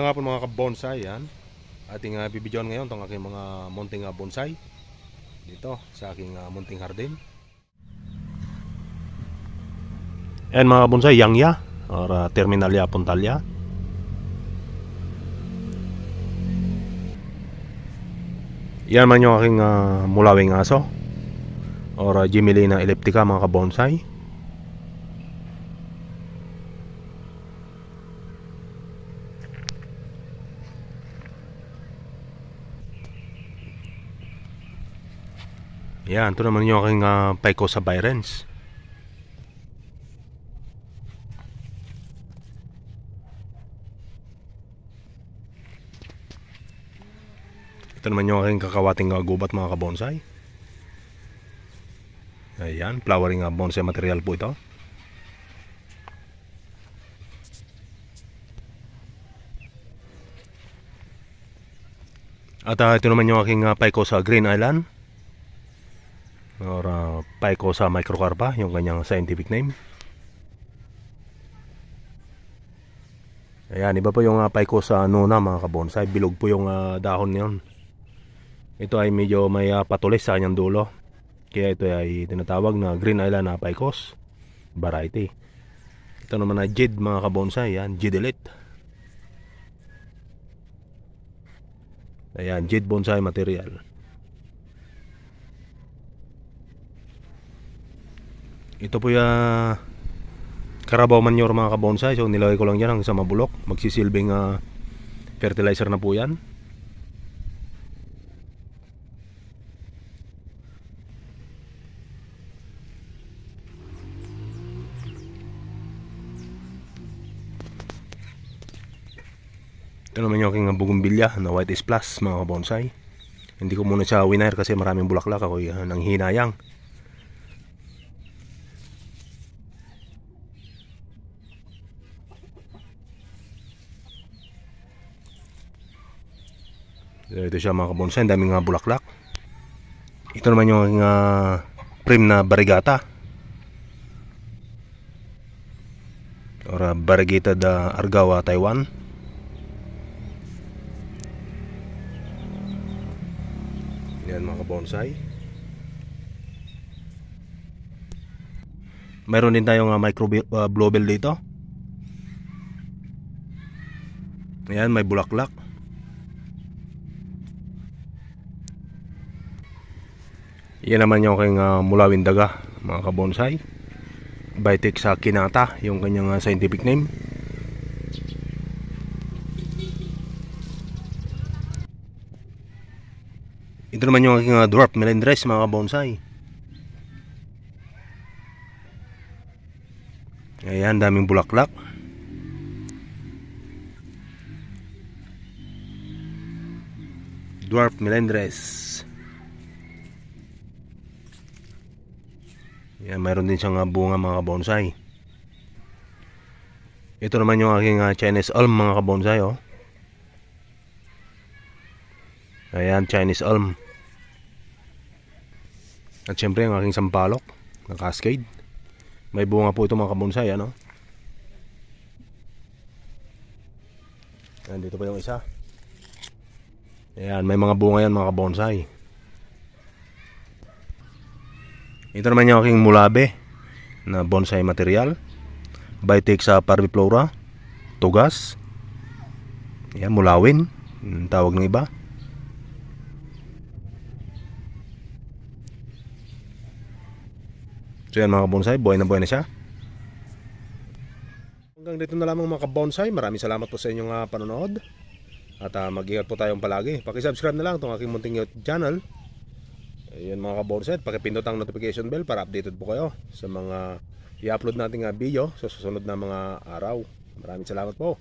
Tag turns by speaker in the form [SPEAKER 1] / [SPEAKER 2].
[SPEAKER 1] Magandang hapon mga ka-bonsai. Yan. Ating bibidyoan ngayon itong aking mga munting bonsai dito sa aking munting hardin. Yan mga bonsai, yangya or terminalia puntalya. Yan man yung aking mulawing aso or Gmelina elliptica mga ka-bonsai. Yan, ito naman yung aking Picosa virens. Ito naman yung aking kakawating gubat mga kabonsai. Ayan, flowering bonsai material po ito. At ito naman yung aking Picosa Green Island or Picosa microcarpa, yung kanyang scientific name. Ayan, iba po yung Picosa nuna mga kabonsai. Bilog po yung dahon niyon. Ito ay medyo may patulis sa kanyang dulo. Kaya ito ay tinatawag na Green Island Picos variety. Ito naman ay Jade mga kabonsai. Ayan, Jade Elite. Ayan, Jade bonsai material. Ito po yung Carabao manure mga kabonsai. So nilagay ko lang yan hanggang sa mabulok. Magsisilbing fertilizer na po yan. Ito naman yung aking bugumbilya na white is plus mga kabonsai. Hindi ko muna siya winair kasi maraming bulaklak. Ako nang hinayang. Ito siya mga kabonsai, daming bulaklak. Ito naman yung aking prim na barigata or variegated Argawa Taiwan. Yan mga kabonsai. Mayroon din tayong micro bluebell dito. Ayan, may bulaklak. Yan naman yung aking mulawin daga mga kabonsai. Vitex Kinata, yung kanyang scientific name. Ito naman yung aking dwarf melendres mga kabonsai. Ayan, daming bulaklak. Dwarf melendres. Yan, mayroon din siyang bunga mga kabonsai. Ito naman yung aking Chinese elm mga kabonsai, oh. Ayan, Chinese elm. At syempre ang aking sampalok na cascade. May bunga po ito mga kabonsai, ano? Ayan, dito pa yung isa. Ayan, may mga bunga yan mga kabonsai. Ito naman yung aking mulabe na bonsai material. Vitex parviflora, tugas. Ayan, mulawin, tawag ng iba. So yan mga bonsai, buhay na siya. Hanggang dito na lamang mga bonsai. Maraming salamat po sa inyong panonood. At mag-ingat po tayong palagi. Paki-subscribe na lang itong aking munting YouTube channel. Ayan mga kabonsai, pakipindot ang notification bell para updated po kayo sa mga i-upload nating video sa susunod na mga araw. Maraming salamat po.